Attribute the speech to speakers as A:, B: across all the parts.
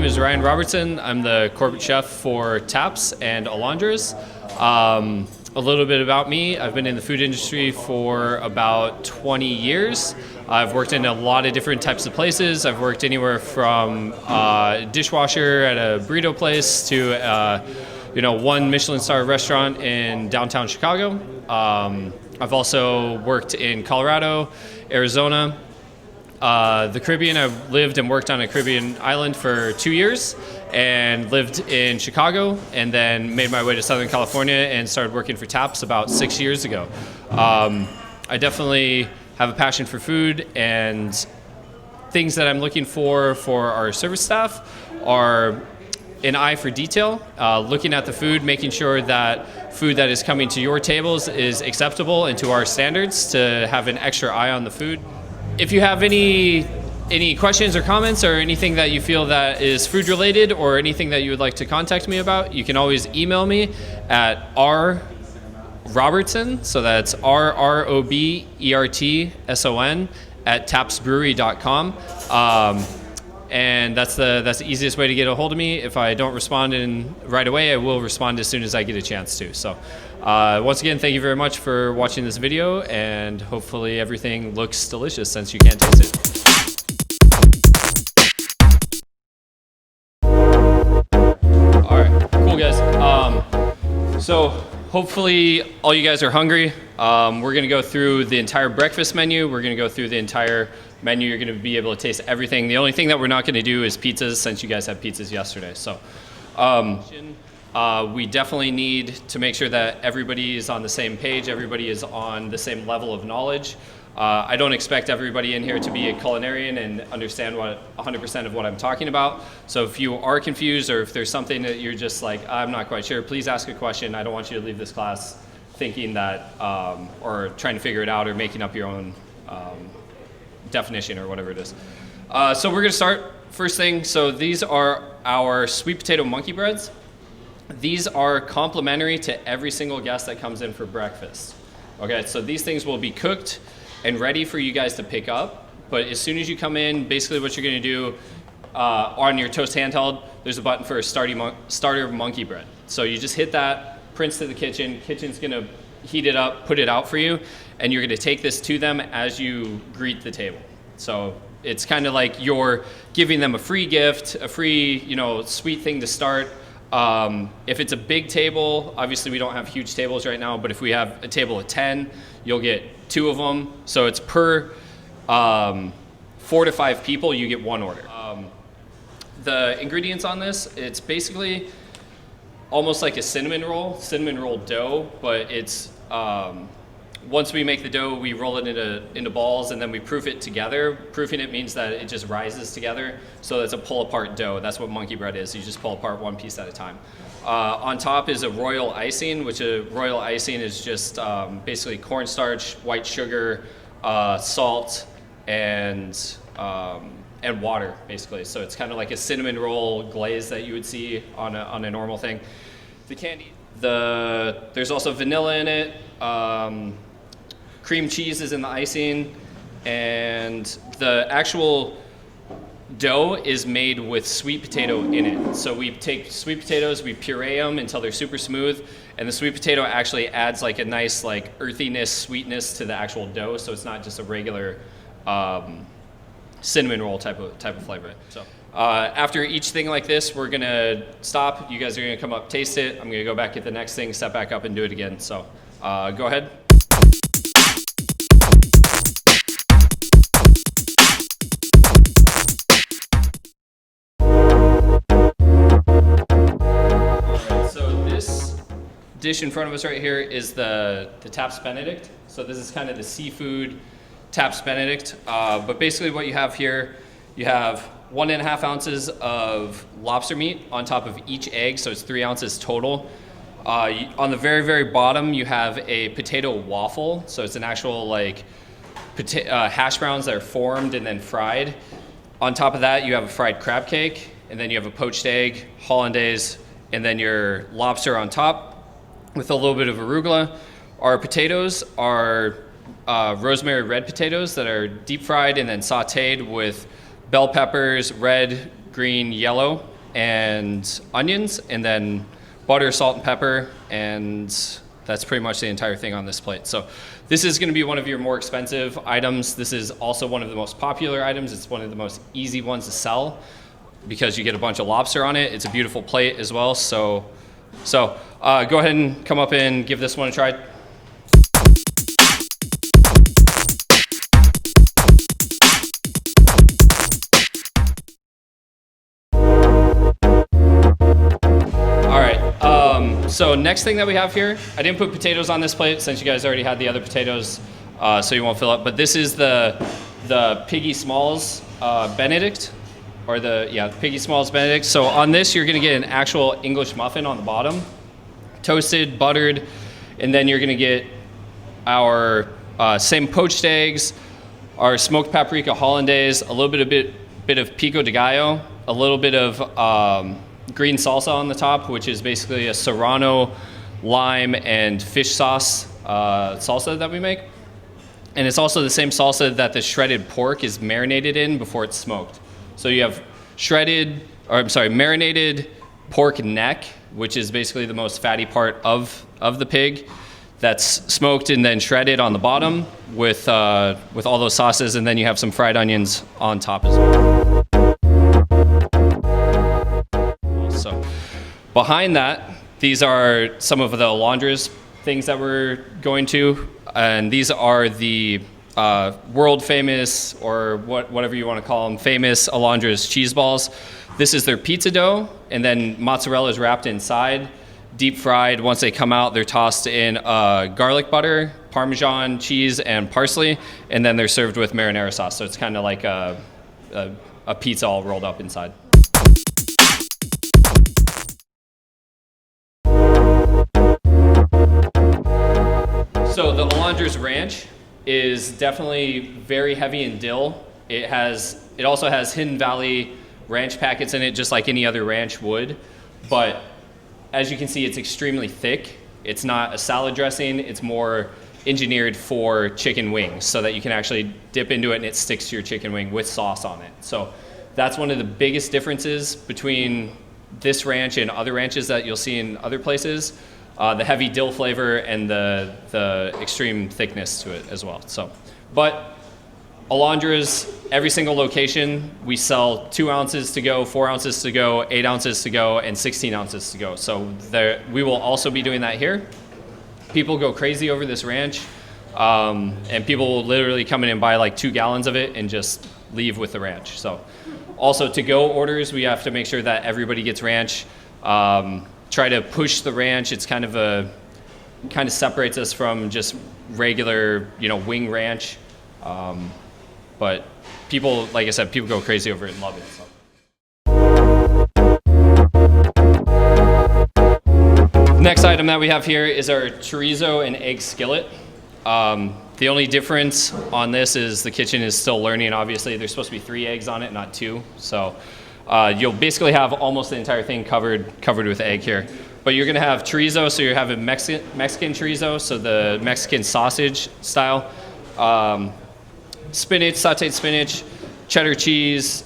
A: name is Ryan Robertson. I'm the corporate chef for Taps and Alondras. A little bit about me. I've been in the food industry for about 20 years. I've worked in a lot of different types of places. I've worked anywhere from dishwasher at a burrito place to one Michelin star restaurant in downtown Chicago. I've also worked in Colorado, Arizona, the Caribbean. I've lived and worked on a Caribbean island for 2 years and lived in Chicago, and then made my way to Southern California and started working for Taps about 6 years ago. I definitely have a passion for food, and things that I'm looking for our service staff are an eye for detail, looking at the food, making sure that food that is coming to your tables is acceptable and to our standards, to have an extra eye on the food. If you have any questions or comments or anything that you feel that is food related or anything that you would like to contact me about, you can always email me at rrobertson, so that's rrobertson at tapsbrewery.com. And that's the easiest way to get a hold of me. If I don't respond right away, I will respond as soon as I get a chance to. So once again, thank you very much for watching this video, and hopefully everything looks delicious since you can't taste it. All right, cool guys. So hopefully all you guys are hungry. We're gonna go through the entire breakfast menu. We're gonna go through the entire menu. You're gonna be able to taste everything. The only thing that we're not gonna do is pizzas, since you guys had pizzas yesterday. So we definitely need to make sure that everybody is on the same page, everybody is on the same level of knowledge. I don't expect everybody in here to be a culinarian and understand 100% of what I'm talking about. So if you are confused, or if there's something that you're just like, I'm not quite sure, please ask a question. I don't want you to leave this class thinking that, or trying to figure it out, or making up your own definition or whatever it is. So we're gonna start first thing. So these are our sweet potato monkey breads. These are complimentary to every single guest that comes in for breakfast. Okay, so these things will be cooked and ready for you guys to pick up. But as soon as you come in, basically what you're gonna do on your toast handheld, there's a button for a starter monkey bread. So you just hit that, prints to the kitchen, kitchen's gonna heat it up, put it out for you, and you're gonna take this to them as you greet the table. So it's kind of like you're giving them a free gift, a free, sweet thing to start. If it's a big table, obviously we don't have huge tables right now, but if we have a table of 10, you'll get 2 of them. So it's per 4 to 5 people, you get 1 order. The ingredients on this, it's basically almost like a cinnamon roll dough, but it's, once we make the dough, we roll it into balls, and then we proof it together. Proofing it means that it just rises together, so it's a pull-apart dough. That's what monkey bread is. You just pull apart one piece at a time. On top is a royal icing, which a royal icing is just basically cornstarch, white sugar, salt, and water, basically. So it's kind of like a cinnamon roll glaze that you would see on a normal thing. The candy, there's also vanilla in it. Cream cheese is in the icing, and the actual dough is made with sweet potato in it. So we take sweet potatoes, we puree them until they're super smooth, and the sweet potato actually adds like a nice earthiness, sweetness to the actual dough, so it's not just a regular cinnamon roll type of flavor. So after each thing like this, we're gonna stop. You guys are gonna come up, taste it. I'm gonna go back, get the next thing, step back up and do it again. So go ahead. Dish in front of us right here is the Taps Benedict. So this is kind of the seafood Taps Benedict. But basically what you have here, you have 1.5 ounces of lobster meat on top of each egg, so it's 3 ounces total. On the very, very bottom, you have a potato waffle. So it's an actual hash browns that are formed and then fried. On top of that, you have a fried crab cake, and then you have a poached egg, hollandaise, and then your lobster on top with a little bit of arugula. Our potatoes are rosemary red potatoes that are deep fried and then sauteed with bell peppers, red, green, yellow, and onions, and then butter, salt, and pepper, and that's pretty much the entire thing on this plate. So this is going to be one of your more expensive items. This is also one of the most popular items. It's one of the most easy ones to sell because you get a bunch of lobster on it. It's a beautiful plate as well. So go ahead and come up and give this one a try. So next thing that we have here, I didn't put potatoes on this plate since you guys already had the other potatoes, so you won't fill up. But this is the Piggy Smalls Benedict, or the Piggy Smalls Benedict. So on this, you're gonna get an actual English muffin on the bottom, toasted, buttered, and then you're gonna get our same poached eggs, our smoked paprika hollandaise, a little bit of pico de gallo, a little bit of green salsa on the top, which is basically a serrano, lime, and fish sauce salsa that we make. And it's also the same salsa that the shredded pork is marinated in before it's smoked. So you have marinated pork neck, which is basically the most fatty part of the pig, that's smoked and then shredded on the bottom with all those sauces, and then you have some fried onions on top as well. So behind that, these are some of the Alondras things that we're going to, and these are the world famous, or whatever you want to call them, famous Alondras cheese balls. This is their pizza dough, and then mozzarella is wrapped inside, deep fried. Once they come out, they're tossed in garlic butter, Parmesan cheese, and parsley, and then they're served with marinara sauce. So it's kind of like a pizza all rolled up inside. So the Alondras Ranch is definitely very heavy in dill. It also has Hidden Valley ranch packets in it, just like any other ranch would. But as you can see, it's extremely thick. It's not a salad dressing. It's more engineered for chicken wings so that you can actually dip into it and it sticks to your chicken wing with sauce on it. So that's one of the biggest differences between this ranch and other ranches that you'll see in other places. The heavy dill flavor and the extreme thickness to it as well. So, but Alondras, every single location, we sell 2 ounces to go, 4 ounces to go, 8 ounces to go, and 16 ounces to go. So we will also be doing that here. People go crazy over this ranch, and people will literally come in and buy like 2 gallons of it and just leave with the ranch. So also to go orders, we have to make sure that everybody gets ranch. Try to push the ranch. It's kind of separates us from just regular, wing ranch. But people, like I said, people go crazy over it and love it. So. Next item that we have here is our chorizo and egg skillet. The only difference on this is the kitchen is still learning. Obviously, there's supposed to be 3 eggs on it, not 2. So. You'll basically have almost the entire thing covered with egg here. But you're gonna have chorizo, so you're having Mexican chorizo, so the Mexican sausage style. Spinach, sauteed spinach, cheddar cheese,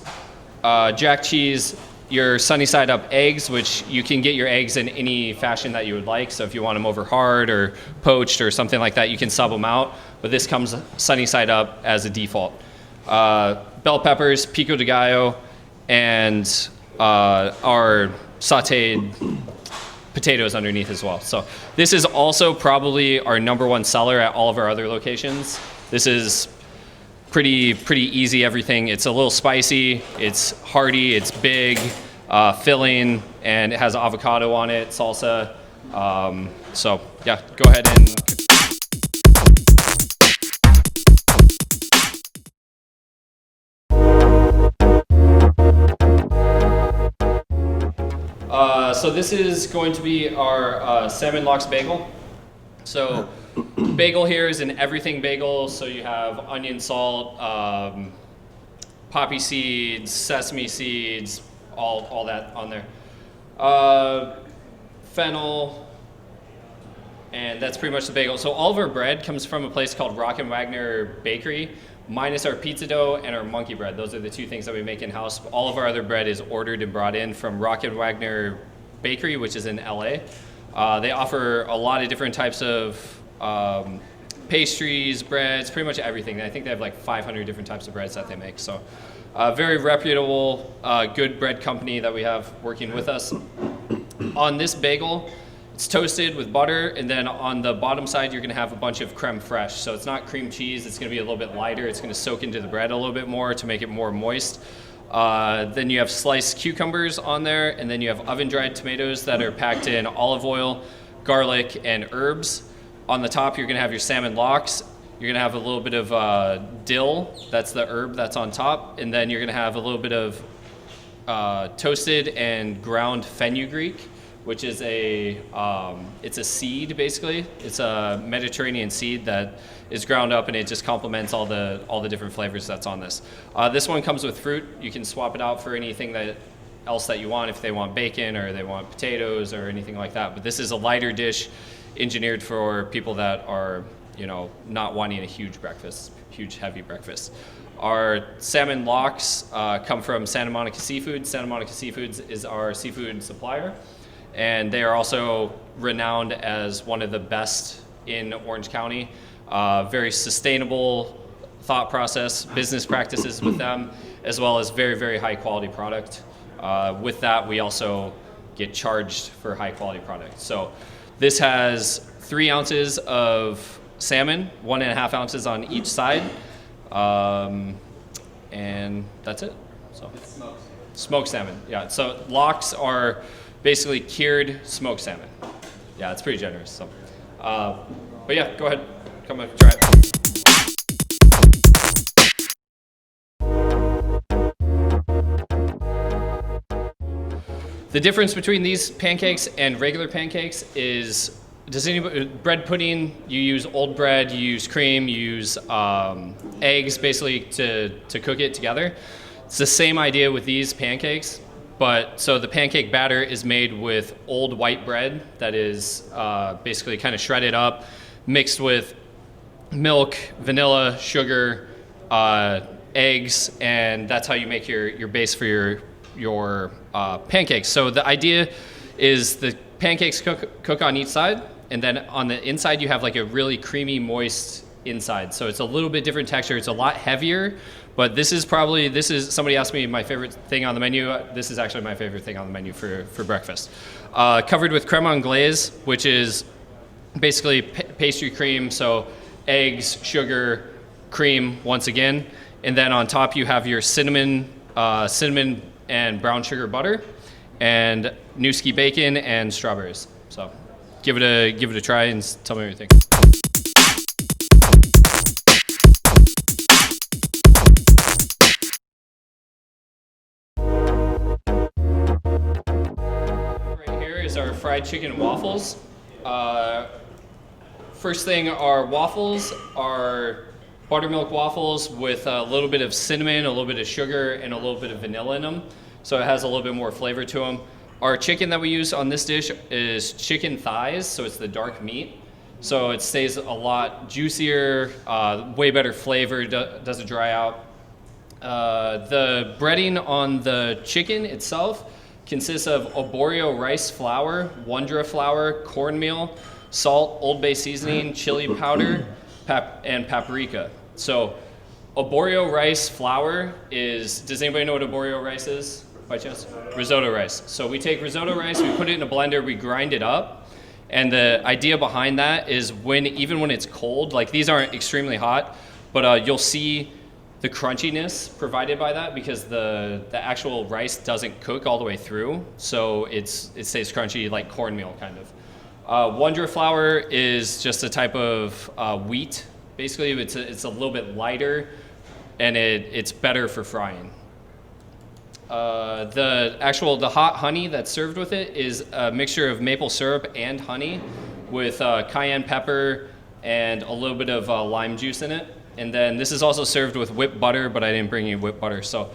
A: jack cheese, your sunny side up eggs, which you can get your eggs in any fashion that you would like. So if you want them over hard or poached or something like that, you can sub them out. But this comes sunny side up as a default. Bell peppers, pico de gallo, and our sauteed potatoes underneath as well. So this is also probably our #1 seller at all of our other locations. This is pretty easy everything. It's a little spicy, it's hearty, it's big, filling, and it has avocado on it, salsa. So yeah, go ahead and so this is going to be our salmon lox bagel. So bagel here is an everything bagel. So you have onion, salt, poppy seeds, sesame seeds, all that on there. Fennel, and that's pretty much the bagel. So all of our bread comes from a place called Rock and Wagner Bakery, minus our pizza dough and our monkey bread. Those are the two things that we make in-house. All of our other bread is ordered and brought in from Rocket Wagner Bakery, which is in LA. They offer a lot of different types of pastries, breads, pretty much everything. I think they have like 500 different types of breads that they make. So very reputable, good bread company that we have working with us. On this bagel, it's toasted with butter, and then on the bottom side, you're gonna have a bunch of creme fraiche. So it's not cream cheese, it's gonna be a little bit lighter. It's gonna soak into the bread a little bit more to make it more moist. Then you have sliced cucumbers on there, and then you have oven-dried tomatoes that are packed in olive oil, garlic, and herbs. On the top, you're gonna have your salmon lox. You're gonna have a little bit of dill, that's the herb that's on top, and then you're gonna have a little bit of toasted and ground fenugreek, which is it's a seed basically. It's a Mediterranean seed that is ground up, and it just complements all the different flavors that's on this. This one comes with fruit. You can swap it out for anything else that you want, if they want bacon or they want potatoes or anything like that. But this is a lighter dish engineered for people that are, not wanting a huge heavy breakfast. Our salmon lox come from Santa Monica Seafood. Santa Monica Seafoods is our seafood supplier, and they are also renowned as one of the best in Orange County. Very sustainable thought process, business practices with them, as well as very, very high quality product. With that, we also get charged for high quality product. So this has 3 ounces of salmon, 1.5 ounces on each side. And that's it. So smoked salmon. Yeah. So lox are basically cured smoked salmon. Yeah, it's pretty generous. So, but yeah, go ahead, come and try it. The difference between these pancakes and regular pancakes is, bread pudding, you use old bread, you use cream, you use eggs basically to cook it together. It's the same idea with these pancakes, but so the pancake batter is made with old white bread that is basically kind of shredded up, mixed with milk, vanilla, sugar, eggs, and that's how you make your base for your pancakes. So the idea is the pancakes cook on each side, and then on the inside you have like a really creamy, moist inside. So it's a little bit different texture. It's a lot heavier, but this is somebody asked me my favorite thing on the menu. This is actually my favorite thing on the menu for breakfast. Covered with creme anglaise, which is basically pastry cream. So eggs, sugar, cream once again, and then on top you have your cinnamon and brown sugar butter, and Newski bacon and strawberries. So give it a try and tell me what you think. Right here is our fried chicken waffles. First thing, our waffles are buttermilk waffles with a little bit of cinnamon, a little bit of sugar, and a little bit of vanilla in them. So it has a little bit more flavor to them. Our chicken that we use on this dish is chicken thighs, so it's the dark meat. So it stays a lot juicier, way better flavor, doesn't dry out. The breading on the chicken itself consists of arborio rice flour, Wondra flour, cornmeal, salt, Old Bay seasoning, chili powder, and paprika. So arborio rice flour does anybody know what arborio rice is by chance? Risotto rice. So we take risotto rice, we put it in a blender, we grind it up. And the idea behind that is even when it's cold, like these aren't extremely hot, but you'll see the crunchiness provided by that because the actual rice doesn't cook all the way through. So it stays crunchy like cornmeal kind of. Wondra flour is just a type of wheat. Basically, it's a little bit lighter, and it's better for frying. The hot honey that's served with it is a mixture of maple syrup and honey with cayenne pepper and a little bit of lime juice in it. And then this is also served with whipped butter, but I didn't bring you whipped butter, so.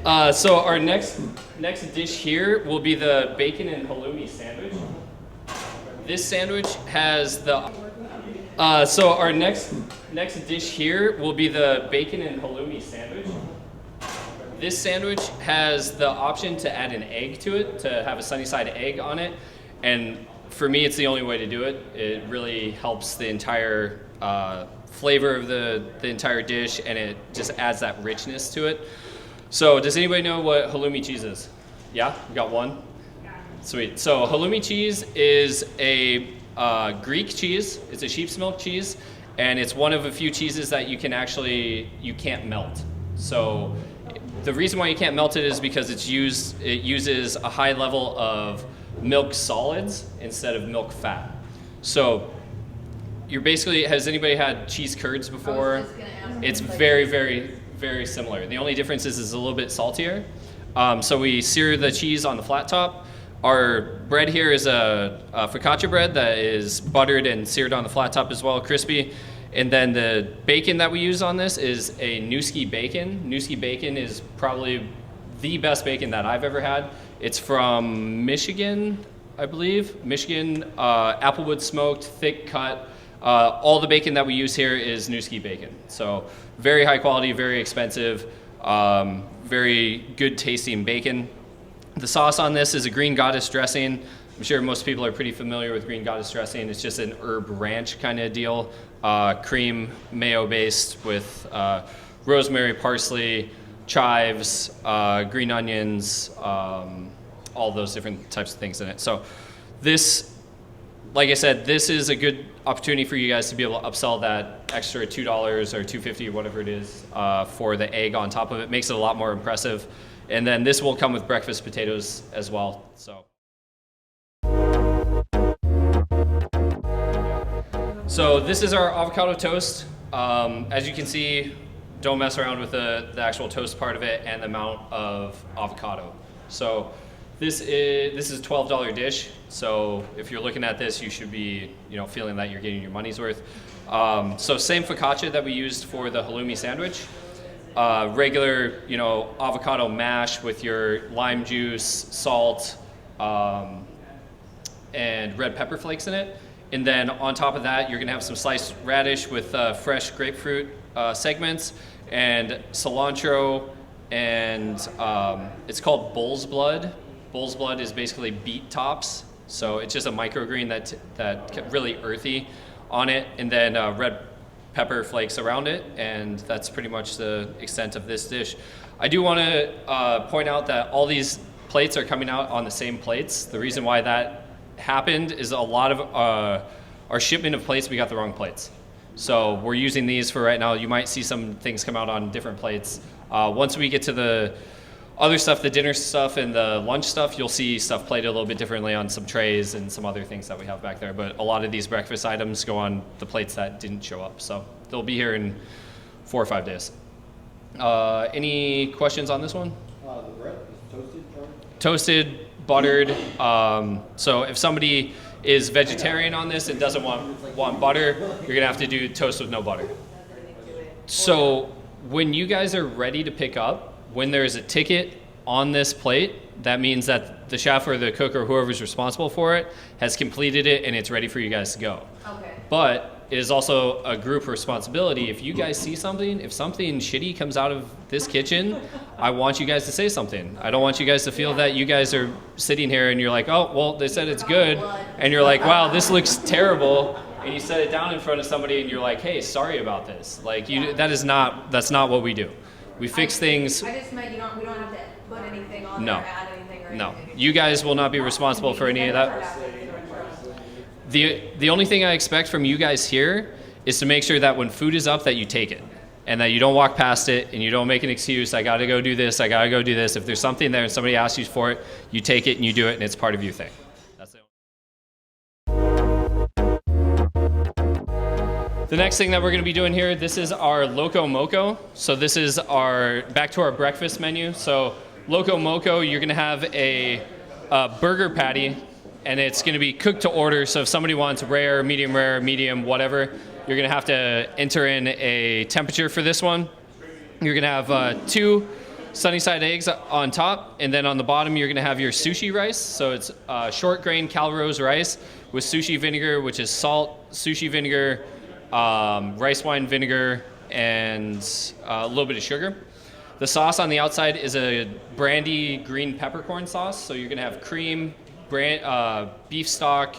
A: So our next dish here will be the bacon and halloumi sandwich. This sandwich has the. So our next dish here will be the bacon and halloumi sandwich. This sandwich has the option to add an egg to it, to have a sunny side egg on it, and for me, it's the only way to do it. It really helps the entire flavor of the entire dish, and it just adds that richness to it. So does anybody know what halloumi cheese is? Yeah, we got one? Sweet. So halloumi cheese is a Greek cheese. It's a sheep's milk cheese, and it's one of a few cheeses that you can't melt. So the reason why you can't melt it is because it uses a high level of milk solids instead of milk fat. So you're basically, has anybody had cheese curds before? It's very, very, very similar. The only difference is it's a little bit saltier. So we sear the cheese on the flat top. Our bread here is a focaccia bread that is buttered and seared on the flat top as well, crispy. And then the bacon that we use on this is a Nuski bacon. Nuski bacon is probably the best bacon that I've ever had. It's from Michigan, I believe. Michigan, applewood smoked, thick cut. All the bacon that we use here is Nuski bacon. So very high quality, very expensive, very good tasting bacon. The sauce on this is a green goddess dressing. I'm sure most people are pretty familiar with green goddess dressing. It's just an herb ranch kind of deal. Cream, mayo based with rosemary, parsley, chives, green onions, all those different types of things in it. So this, like I said, this is a good opportunity for you guys to be able to upsell that extra $2 or $2.50, whatever it is, for the egg on top of it. Makes it a lot more impressive. And then this will come with breakfast potatoes as well. So this is our avocado toast. As you can see, don't mess around with the actual toast part of it and the amount of avocado. So this is a $12 dish. So if you're looking at this, you should be feeling that you're getting your money's worth. So same focaccia that we used for the halloumi sandwich. Regular avocado mash with your lime juice, salt, and red pepper flakes in it. And then on top of that, you're gonna have some sliced radish with fresh grapefruit segments and cilantro, and it's called bull's blood. Bull's blood is basically beet tops, so it's just a microgreen that really earthy on it, and then red pepper flakes around it, and that's pretty much the extent of this dish. I do want to point out that all these plates are coming out on the same plates. The reason why that happened is a lot of our shipment of plates, we got the wrong plates. So we're using these for right now. You might see some things come out on different plates. Once we get to the other stuff, the dinner stuff and the lunch stuff, you'll see stuff plated a little bit differently on some trays and some other things that we have back there. But a lot of these breakfast items go on the plates that didn't show up. So they'll be here in 4 or 5 days. Any questions on this one?
B: The bread is toasted, John?
A: Toasted, buttered. So if somebody is vegetarian on this and doesn't want butter, you're gonna have to do toast with no butter. So when you guys are ready to pick up, when there's a ticket on this plate, that means that the chef or the cook or whoever's responsible for it has completed it and it's ready for you guys to go.
C: Okay.
A: But it is also a group responsibility. If you guys see something, if something shitty comes out of this kitchen, I want you guys to say something. I don't want you guys to feel that you guys are sitting here and you're like, oh, well, they said it's good. And you're like, wow, this looks terrible. And you set it down in front of somebody and you're like, hey, sorry about this. Like, that's not what we do. We fix things.
C: I just meant we don't have to put anything on
A: No.
C: there or add anything or
A: No,
C: anything.
A: you guys will not be responsible for any of that. The only thing I expect from you guys here is to make sure that when food is up that you take it and that you don't walk past it and you don't make an excuse, I gotta go do this, I gotta go do this. If there's something there and somebody asks you for it, you take it and you do it and it's part of your thing. That's it. The next thing that we're gonna be doing here, this is our Loco Moco. So this is back to our breakfast menu. So Loco Moco, you're gonna have a burger patty, and it's gonna be cooked to order. So if somebody wants rare, medium, whatever, you're gonna have to enter in a temperature for this one. You're gonna have two Sunnyside eggs on top, and then on the bottom you're gonna have your sushi rice. So it's short grain Calrose rice with sushi vinegar, which is salt, sushi vinegar, rice wine vinegar, and a little bit of sugar. The sauce on the outside is a brandy green peppercorn sauce. So you're gonna have cream, beef stock,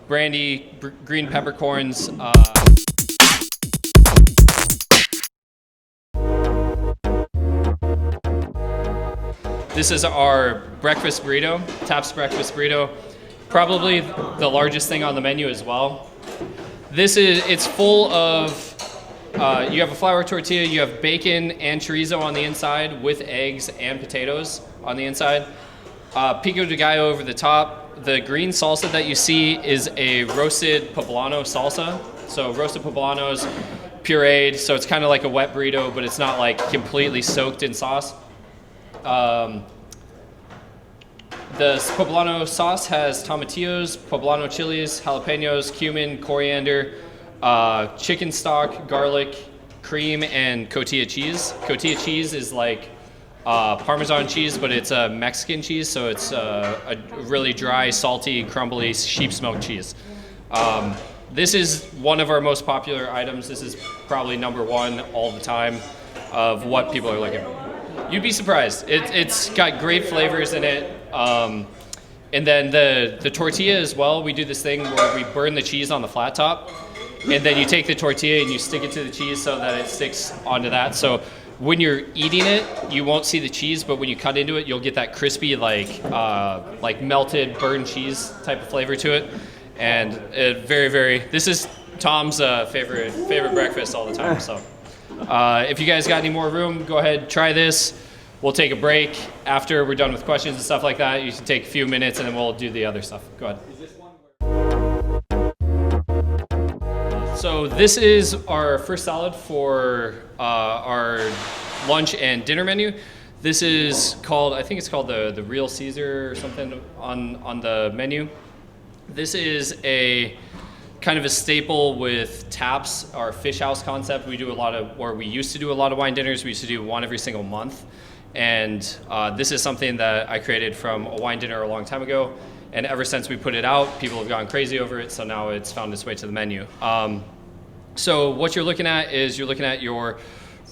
A: brandy, green peppercorns. This is our breakfast burrito, Taps breakfast burrito. Probably the largest thing on the menu as well. It's full of, you have a flour tortilla, you have bacon and chorizo on the inside with eggs and potatoes on the inside. Pico de gallo over the top. The green salsa that you see is a roasted poblano salsa. So roasted poblanos, pureed, so it's kind of like a wet burrito, but it's not like completely soaked in sauce. The poblano sauce has tomatillos, poblano chilies, jalapenos, cumin, coriander, chicken stock, garlic, cream, and cotija cheese. Cotija cheese is like Parmesan cheese, but it's a Mexican cheese, so it's a really dry, salty, crumbly sheep's milk cheese. This is one of our most popular items. This is probably number one all the time of what people are looking for. You'd be surprised. It's got great flavors in it. And then the tortilla as well, we do this thing where we burn the cheese on the flat top, and then you take the tortilla and you stick it to the cheese so that it sticks onto that. So when you're eating it, you won't see the cheese, but when you cut into it, you'll get that crispy, like melted burned cheese type of flavor to it. And this is Tom's favorite breakfast all the time. So if you guys got any more room, go ahead, try this. We'll take a break after we're done with questions and stuff like that. You can take a few minutes and then we'll do the other stuff. Go ahead. So this is our first salad for our lunch and dinner menu. This is called, I think it's called the Real Caesar or something on the menu. This is a kind of a staple with Taps, our fish house concept. We used to do a lot of wine dinners. We used to do one every single month. And this is something that I created from a wine dinner a long time ago. And ever since we put it out, people have gone crazy over it. So now it's found its way to the menu. So what you're looking at is your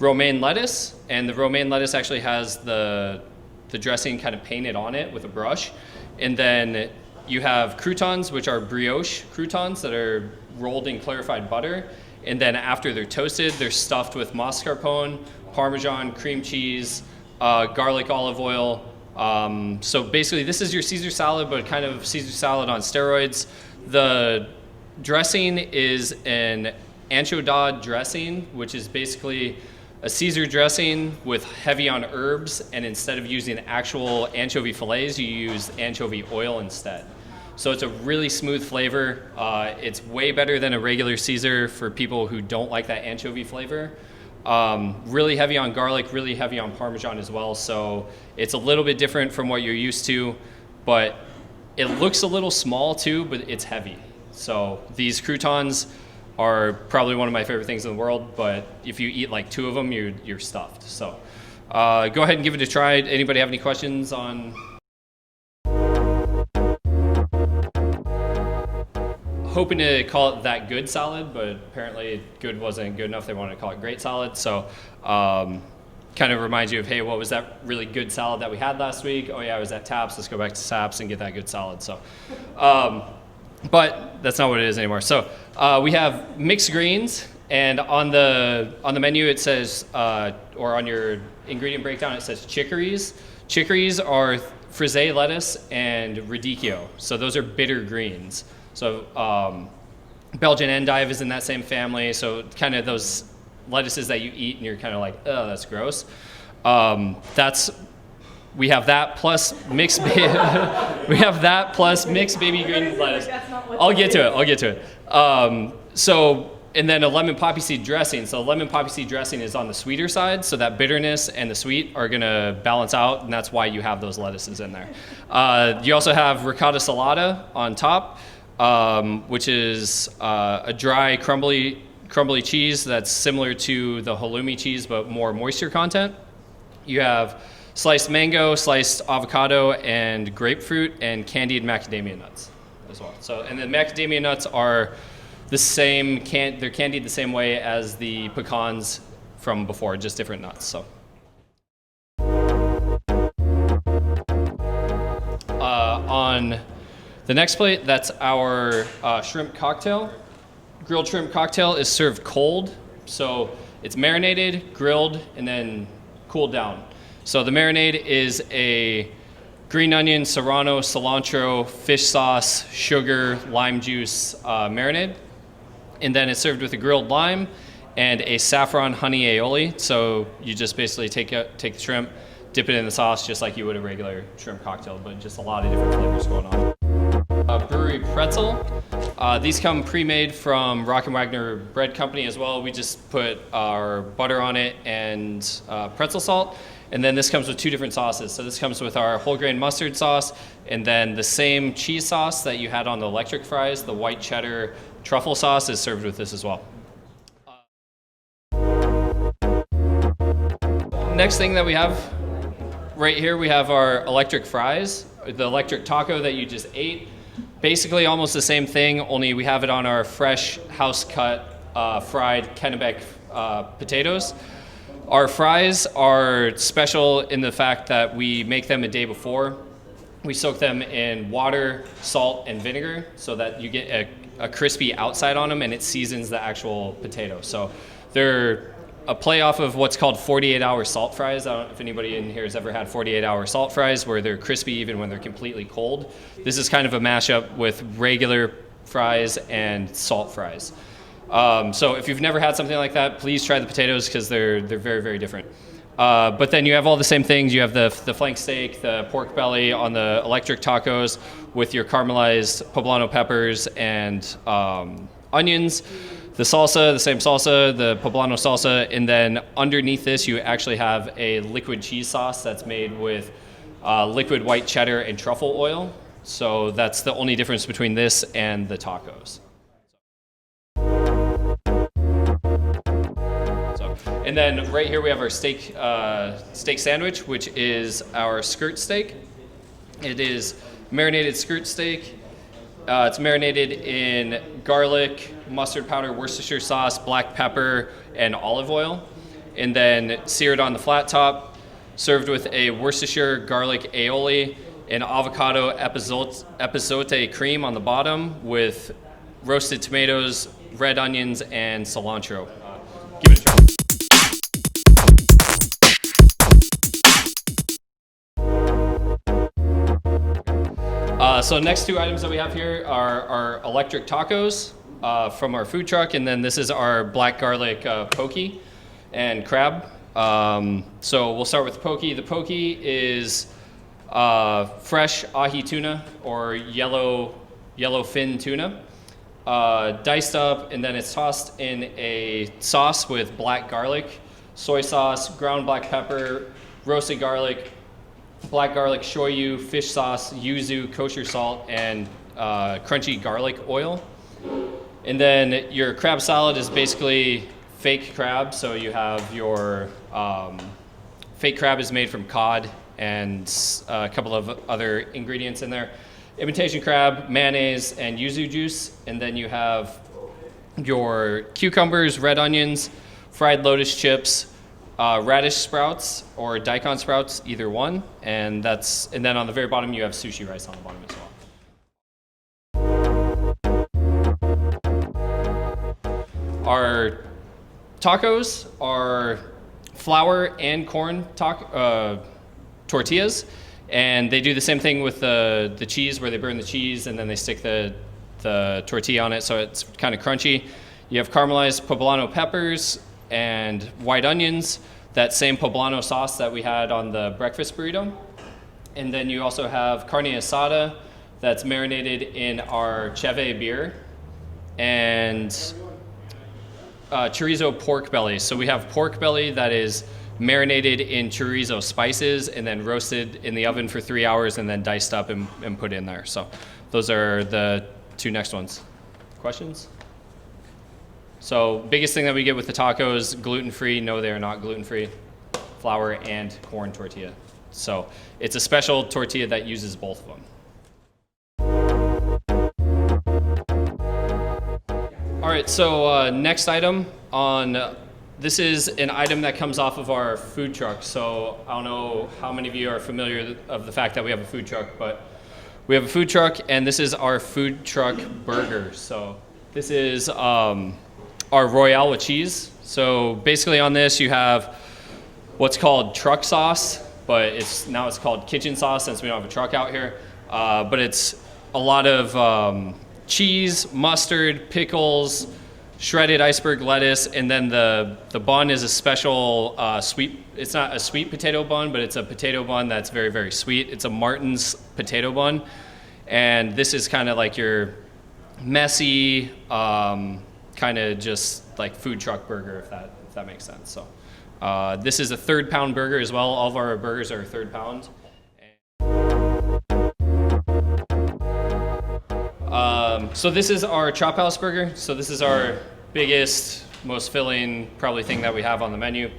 A: romaine lettuce. And the romaine lettuce actually has the dressing kind of painted on it with a brush. And then you have croutons, which are brioche croutons that are rolled in clarified butter. And then after they're toasted, they're stuffed with mascarpone, Parmesan, cream cheese, garlic, olive oil. So basically this is your Caesar salad, but kind of Caesar salad on steroids. The dressing is an ancho dad dressing, which is basically a Caesar dressing with heavy on herbs, and instead of using actual anchovy fillets, you use anchovy oil instead. So it's a really smooth flavor. It's way better than a regular Caesar for people who don't like that anchovy flavor. Really heavy on garlic, really heavy on Parmesan as well. So it's a little bit different from what you're used to, but it looks a little small too, but it's heavy. So these croutons are probably one of my favorite things in the world, but if you eat like two of them, you're stuffed. So go ahead and give it a try. Anybody have any questions on? Hoping to call it that good salad, but apparently good wasn't good enough. They wanted to call it great salad. So kind of reminds you of, hey, what was that really good salad that we had last week? Oh yeah, I was at Taps. Let's go back to Taps and get that good salad. So, but that's not what it is anymore. So we have mixed greens, and on the menu it says, or on your ingredient breakdown it says chicories. Chicories are frisee lettuce and radicchio. So those are bitter greens. So Belgian endive is in that same family. So kind of those lettuces that you eat and you're kind of like, oh, that's gross. We have that plus mixed baby green lettuce. I'll get to it. And then a lemon poppy seed dressing. So lemon poppy seed dressing is on the sweeter side, so that bitterness and the sweet are gonna balance out, and that's why you have those lettuces in there. You also have ricotta salata on top, which is a dry, crumbly cheese that's similar to the halloumi cheese, but more moisture content. You have sliced mango, sliced avocado, and grapefruit, and candied macadamia nuts as well. So, and the macadamia nuts are the same, they're candied the same way as the pecans from before, just different nuts. So. On the next plate, that's our shrimp cocktail. Grilled shrimp cocktail is served cold, so it's marinated, grilled, and then cooled down. So the marinade is a green onion, serrano, cilantro, fish sauce, sugar, lime juice marinade. And then it's served with a grilled lime and a saffron honey aioli. So you just basically take the shrimp, dip it in the sauce just like you would a regular shrimp cocktail, but just a lot of different flavors going on. Brewery pretzel. These come pre-made from Rock & Wagner Bread Company as well. We just put our butter on it and pretzel salt. And then this comes with two different sauces. So this comes with our whole grain mustard sauce, and then the same cheese sauce that you had on the electric fries, the white cheddar truffle sauce, is served with this as well. Next thing that we have right here, we have our electric fries, the electric taco that you just ate. Basically almost the same thing, only we have it on our fresh house-cut fried Kennebec potatoes. Our fries are special in the fact that we make them a day before. We soak them in water, salt, and vinegar so that you get a crispy outside on them, and it seasons the actual potato. So they're a play off of what's called 48-hour salt fries. I don't know if anybody in here has ever had 48-hour salt fries where they're crispy even when they're completely cold. This is kind of a mashup with regular fries and salt fries. So if you've never had something like that, please try the potatoes because they're very, very different. But then you have all the same things. You have the flank steak, the pork belly on the electric tacos with your caramelized poblano peppers and onions. The salsa, the same salsa, the poblano salsa, and then underneath this you actually have a liquid cheese sauce that's made with liquid white cheddar and truffle oil. So that's the only difference between this and the tacos. And then right here we have our steak sandwich, which is our skirt steak. It is marinated skirt steak. It's marinated in garlic, mustard powder, Worcestershire sauce, black pepper, and olive oil. And then seared on the flat top, served with a Worcestershire garlic aioli, and avocado epazote cream on the bottom with roasted tomatoes, red onions, and cilantro. Give it a try. So next two items that we have here are our electric tacos from our food truck, and then this is our black garlic poke and crab. So we'll start with the poke. The poke is fresh ahi tuna or yellow fin tuna, diced up, and then it's tossed in a sauce with black garlic, soy sauce, ground black pepper, roasted garlic, black garlic, shoyu, fish sauce, yuzu, kosher salt, and crunchy garlic oil. And then your crab salad is basically fake crab. So you have your fake crab is made from cod and a couple of other ingredients in there. Imitation crab, mayonnaise, and yuzu juice. And then you have your cucumbers, red onions, fried lotus chips, radish sprouts or daikon sprouts, either one, and then on the very bottom you have sushi rice on the bottom as well. Our tacos are flour and corn tortillas, and they do the same thing with the cheese, where they burn the cheese and then they stick the tortilla on it, so it's kind of crunchy. You have caramelized poblano peppers and white onions, that same poblano sauce that we had on the breakfast burrito. And then you also have carne asada that's marinated in our cheve beer, and chorizo pork belly. So we have pork belly that is marinated in chorizo spices and then roasted in the oven for 3 hours and then diced up and put in there. So those are the two next ones. Questions? So biggest thing that we get with the tacos, gluten-free. No, they are not gluten-free. Flour and corn tortilla. So it's a special tortilla that uses both of them. All right, so next item on, this is an item that comes off of our food truck. So I don't know how many of you are familiar of the fact that we have a food truck, but we have a food truck, and this is our food truck burger. So this is our Royale with cheese. So basically on this you have what's called truck sauce, but now it's called kitchen sauce since we don't have a truck out here. But it's a lot of cheese, mustard, pickles, shredded iceberg lettuce, and then the bun is a special sweet, it's not a sweet potato bun, but it's a potato bun that's very, very sweet. It's a Martin's potato bun. And this is kind of like your messy, kind of just like food truck burger, if that makes sense. So this is a 3rd pound burger as well. All of our burgers are 3rd pound. So this is our Chop House burger. So this is our biggest, most filling probably thing that we have on the menu.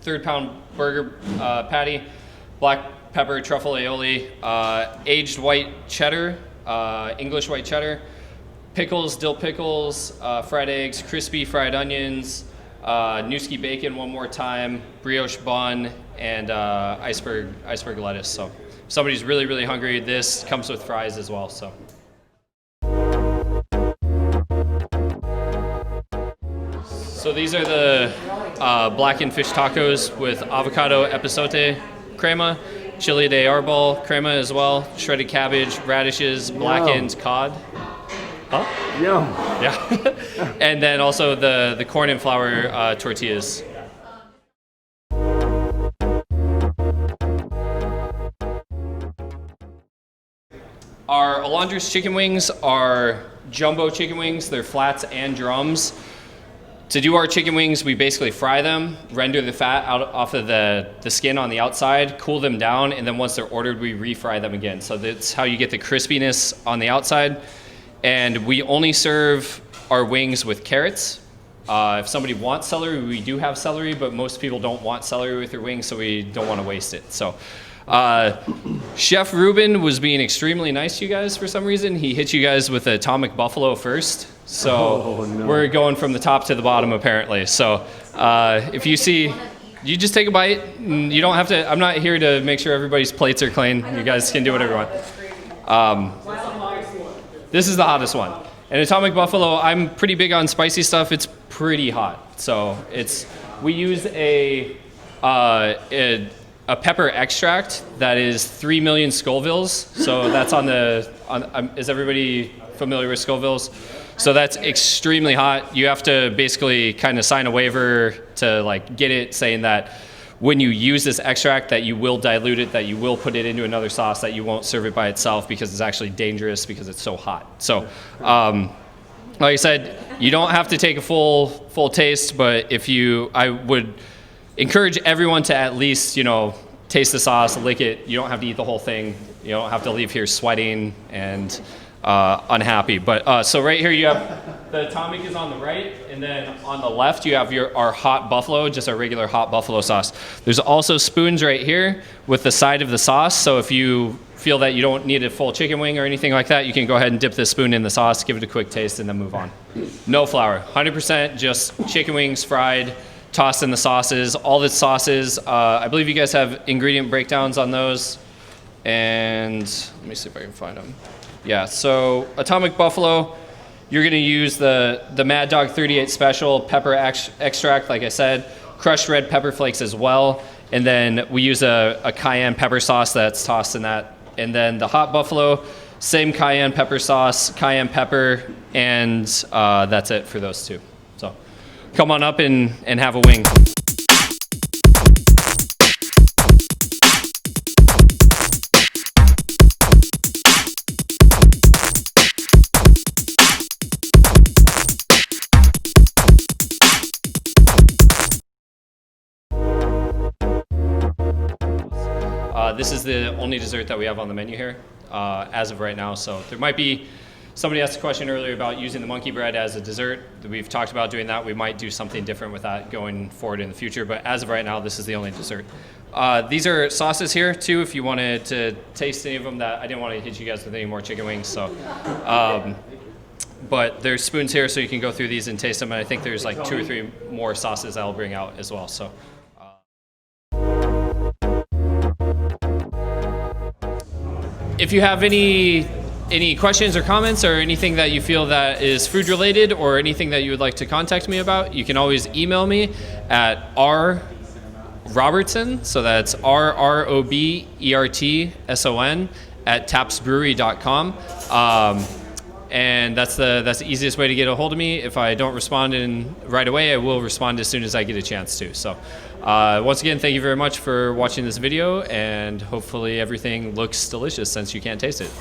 A: 3rd pound burger patty, black pepper, truffle aioli, aged white cheddar, English white cheddar, pickles, dill pickles, fried eggs, crispy fried onions, Newski bacon one more time, brioche bun, and iceberg lettuce. So if somebody's really, really hungry, this comes with fries as well. So these are the blackened fish tacos with avocado epazote crema, chili de arbol crema as well, shredded cabbage, radishes, blackened cod. Huh?
D: Yum.
A: Yeah. And then also the corn and flour tortillas. Our Alondras chicken wings are jumbo chicken wings. They're flats and drums. To do our chicken wings, we basically fry them, render the fat out off of the skin on the outside, cool them down, and then once they're ordered, we refry them again. So that's how you get the crispiness on the outside. And we only serve our wings with carrots. If somebody wants celery, we do have celery, but most people don't want celery with their wings, so we don't want to waste it. So Chef Ruben was being extremely nice to you guys for some reason. He hit you guys with Atomic Buffalo first. So we're going from the top to the bottom apparently. So if you see, you just take a bite. And you don't have to, I'm not here to make sure everybody's plates are clean. You guys can do whatever you want. This is the hottest one. And Atomic Buffalo, I'm pretty big on spicy stuff. It's pretty hot. So we use a pepper extract that is 3 million Scovilles. So that's is everybody familiar with Scovilles? So that's extremely hot. You have to basically kind of sign a waiver to like get it saying that when you use this extract that you will dilute it, that you will put it into another sauce, that you won't serve it by itself because it's actually dangerous because it's so hot. So like I said, you don't have to take a full taste, but I would encourage everyone to at least, taste the sauce, lick it. You don't have to eat the whole thing. You don't have to leave here sweating and unhappy. But so right here you have the Atomic is on the right, and then on the left you have our hot buffalo, just our regular hot buffalo sauce. There's also spoons right here with the side of the sauce. So if you feel that you don't need a full chicken wing or anything like that, you can go ahead and dip this spoon in the sauce, give it a quick taste, and then move on. No flour, 100% just chicken wings fried, tossed in the sauces. All the sauces, I believe you guys have ingredient breakdowns on those. And let me see if I can find them. Yeah, so Atomic Buffalo, you're gonna use the Mad Dog 38 Special pepper extract, like I said, crushed red pepper flakes as well, and then we use a cayenne pepper sauce that's tossed in that. And then the Hot Buffalo, same cayenne pepper sauce, cayenne pepper, and that's it for those two. So come on up and have a wing. This is the only dessert that we have on the menu here as of right now. So there might be, somebody asked a question earlier about using the monkey bread as a dessert. We've talked about doing that. We might do something different with that going forward in the future. But as of right now, this is the only dessert. These are sauces here too, if you wanted to taste any of them. That I didn't want to hit you guys with any more chicken wings, so. But there's spoons here, so you can go through these and taste them. And I think there's like 2 or 3 more sauces I'll bring out as well. So. If you have any questions or comments or anything that you feel that is food related or anything that you would like to contact me about, you can always email me at rrobertson, so that's rrobertson at tapsbrewery.com. And that's the easiest way to get a hold of me. If I don't respond right away, I will respond as soon as I get a chance to. So once again, thank you very much for watching this video, and hopefully everything looks delicious since you can't taste it.